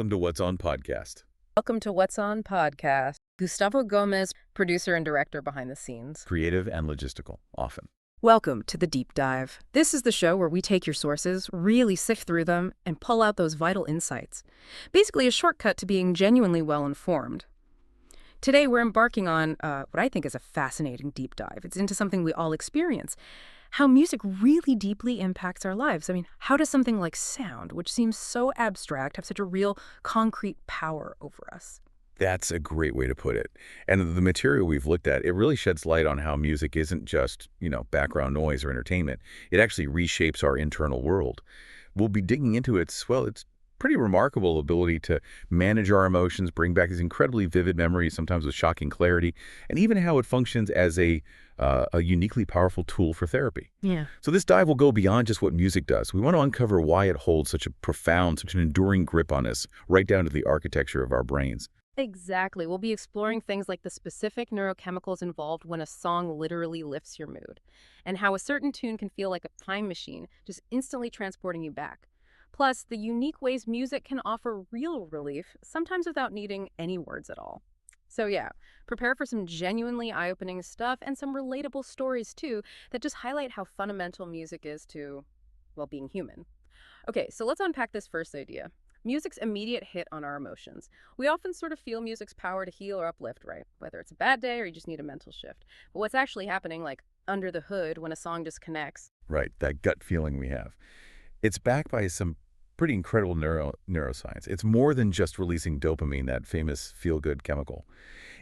welcome to What's On Podcast. Welcome to What's On Podcast. Gustavo Gomez, producer and director behind the scenes. Creative and logistical, often. Welcome to The Deep Dive. This is the show where we take your sources, really sift through them, and pull out those vital insights. Basically a shortcut to being genuinely well-informed. Today we're embarking on what I think is a fascinating deep dive. It's into something we all experience. How music really deeply impacts our lives. I mean, how does something like sound, which seems so abstract, have such a real concrete power over us? That's a great way to put it. And the material we've looked at, it really sheds light on how music isn't just, background noise or entertainment. It actually reshapes our internal world. We'll be digging into its pretty remarkable ability to manage our emotions, bring back these incredibly vivid memories, sometimes with shocking clarity, and even how it functions as a uniquely powerful tool for therapy. Yeah. So this dive will go beyond just what music does. We want to uncover why it holds such a profound, such an enduring grip on us, right down to the architecture of our brains. Exactly. We'll be exploring things like the specific neurochemicals involved when a song literally lifts your mood, and how a certain tune can feel like a time machine, just instantly transporting you back. Plus, the unique ways music can offer real relief, sometimes without needing any words at all. So yeah, prepare for some genuinely eye-opening stuff and some relatable stories too that just highlight how fundamental music is to, well, being human. Okay, so let's unpack this first idea. Music's immediate hit on our emotions. We often sort of feel music's power to heal or uplift, right? Whether it's a bad day or you just need a mental shift. But what's actually happening, like, under the hood when a song just connects? Right, that gut feeling we have. It's backed by some pretty incredible neuroscience. It's more than just releasing dopamine, that famous feel-good chemical.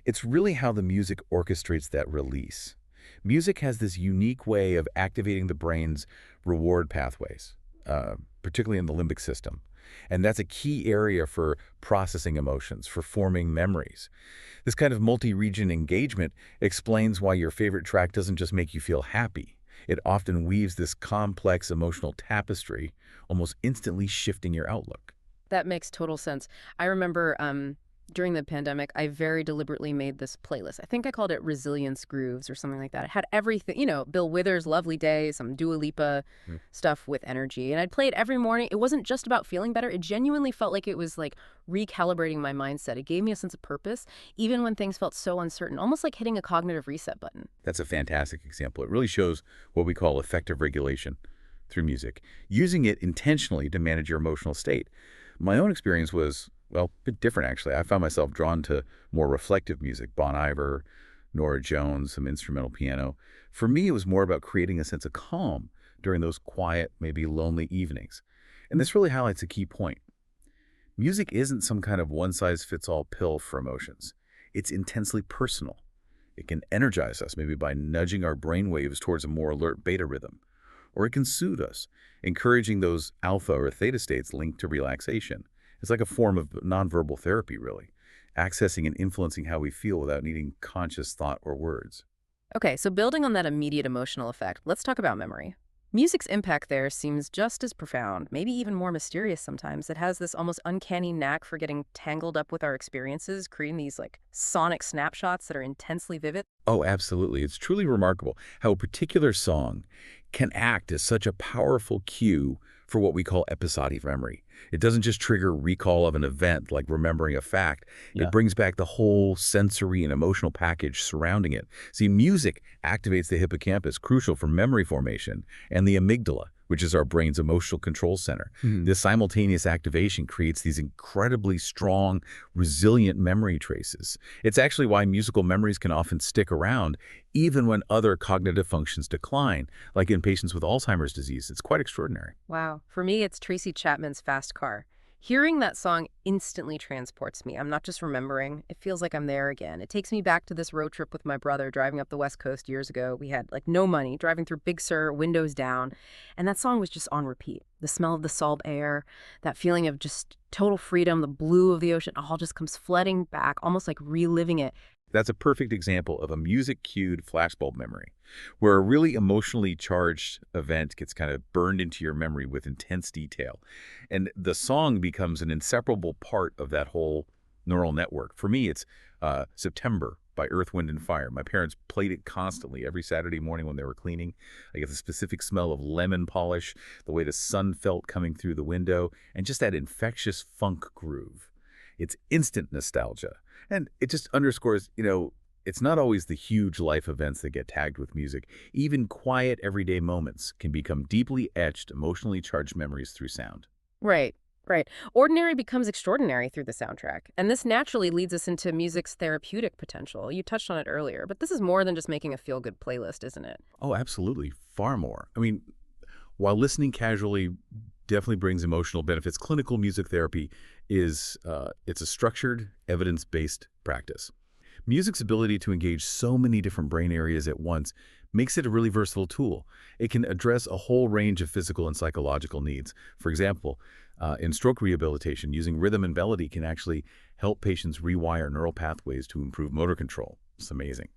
It's really how the music orchestrates that release. Music has this unique way of activating the brain's reward pathways, particularly in the limbic system. And that's a key area for processing emotions, for forming memories. This kind of multi-region engagement explains why your favorite track doesn't just make you feel happy. It often weaves this complex emotional tapestry, almost instantly shifting your outlook. That makes total sense. I remember during the pandemic, I very deliberately made this playlist. I think I called it Resilience Grooves or something like that. It had everything, Bill Withers' Lovely Day, some Dua Lipa stuff with energy. And I'd play it every morning. It wasn't just about feeling better. It genuinely felt like it was like recalibrating my mindset. It gave me a sense of purpose, even when things felt so uncertain, almost like hitting a cognitive reset button. That's a fantastic example. It really shows what we call effective regulation through music, using it intentionally to manage your emotional state. My own experience was, well, a bit different, actually. I found myself drawn to more reflective music, Bon Iver, Norah Jones, some instrumental piano. For me, it was more about creating a sense of calm during those quiet, maybe lonely evenings. And this really highlights a key point. Music isn't some kind of one-size-fits-all pill for emotions. It's intensely personal. It can energize us, maybe by nudging our brainwaves towards a more alert beta rhythm. Or it can soothe us, encouraging those alpha or theta states linked to relaxation. It's like a form of nonverbal therapy, really, accessing and influencing how we feel without needing conscious thought or words. Okay, so building on that immediate emotional effect, let's talk about memory. Music's impact there seems just as profound, maybe even more mysterious sometimes. It has this almost uncanny knack for getting tangled up with our experiences, creating these like sonic snapshots that are intensely vivid. Oh, absolutely. It's truly remarkable how a particular song can act as such a powerful cue for what we call episodic memory. It doesn't just trigger recall of an event like remembering a fact. Yeah. It brings back the whole sensory and emotional package surrounding it. See, music activates the hippocampus, crucial for memory formation, and the amygdala, which is our brain's emotional control center. This simultaneous activation creates these incredibly strong, resilient memory traces. It's actually why musical memories can often stick around even when other cognitive functions decline, like in patients with Alzheimer's disease. It's quite extraordinary. Wow. For me, it's Tracy Chapman's Fast Car. Hearing that song instantly transports me. I'm not just remembering. It feels like I'm there again. It takes me back to this road trip with my brother driving up the West Coast years ago. We had like no money, driving through Big Sur, windows down. And that song was just on repeat. The smell of the salt air, that feeling of just total freedom, the blue of the ocean, all just comes flooding back, almost like reliving it. That's a perfect example of a music-cued flashbulb memory, where a really emotionally charged event gets kind of burned into your memory with intense detail. And the song becomes an inseparable part of that whole neural network. For me, it's September by Earth, Wind, and Fire. My parents played it constantly every Saturday morning when they were cleaning. I get the specific smell of lemon polish, the way the sun felt coming through the window, and just that infectious funk groove. It's instant nostalgia. And it just underscores, it's not always the huge life events that get tagged with music. Even quiet, everyday moments can become deeply etched, emotionally charged memories through sound. Right, right. Ordinary becomes extraordinary through the soundtrack, and this naturally leads us into music's therapeutic potential. You touched on it earlier, but this is more than just making a feel-good playlist, isn't it? Oh, absolutely. Far more. I mean, while listening casually definitely brings emotional benefits, clinical music therapy it's a structured, evidence-based practice. Music's ability to engage so many different brain areas at once makes it a really versatile tool. It can address a whole range of physical and psychological needs. For example, in stroke rehabilitation, using rhythm and melody can actually help patients rewire neural pathways to improve motor control. It's amazing.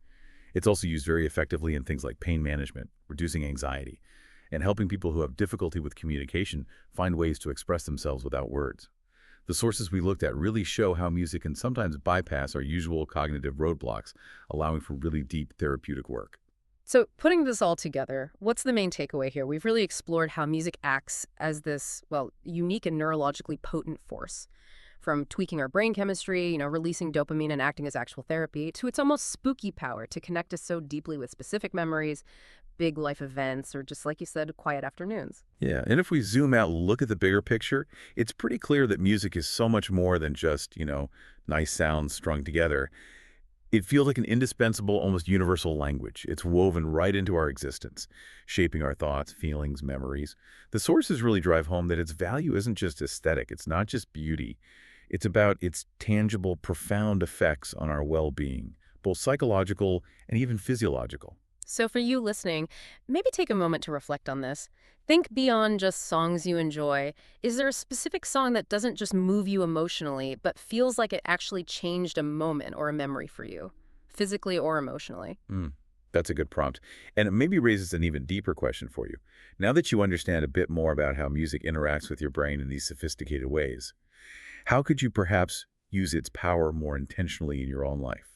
It's also used very effectively in things like pain management, reducing anxiety, and helping people who have difficulty with communication find ways to express themselves without words. The sources we looked at really show how music can sometimes bypass our usual cognitive roadblocks, allowing for really deep therapeutic work. So, putting this all together, what's the main takeaway here? We've really explored how music acts as this, well, unique and neurologically potent force. From tweaking our brain chemistry, releasing dopamine and acting as actual therapy, to its almost spooky power to connect us so deeply with specific memories, big life events, or just like you said, quiet afternoons. Yeah, and if we zoom out, look at the bigger picture, it's pretty clear that music is so much more than just, nice sounds strung together. It feels like an indispensable, almost universal language. It's woven right into our existence, shaping our thoughts, feelings, memories. The sources really drive home that its value isn't just aesthetic. It's not just beauty. It's about its tangible, profound effects on our well-being, both psychological and even physiological. So, for you listening, maybe take a moment to reflect on this. Think beyond just songs you enjoy. Is there a specific song that doesn't just move you emotionally, but feels like it actually changed a moment or a memory for you, physically or emotionally? Mm, that's a good prompt. And it maybe raises an even deeper question for you. Now that you understand a bit more about how music interacts with your brain in these sophisticated ways, how could you perhaps use its power more intentionally in your own life?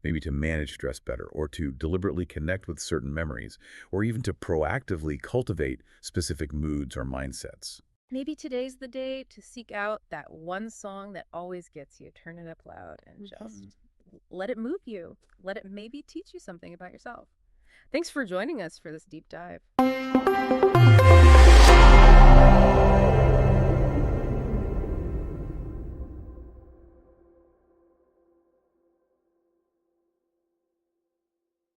Maybe to manage stress better, or to deliberately connect with certain memories, or even to proactively cultivate specific moods or mindsets. Maybe today's the day to seek out that one song that always gets you. Turn it up loud and just let it move you. Let it maybe teach you something about yourself. Thanks for joining us for this deep dive.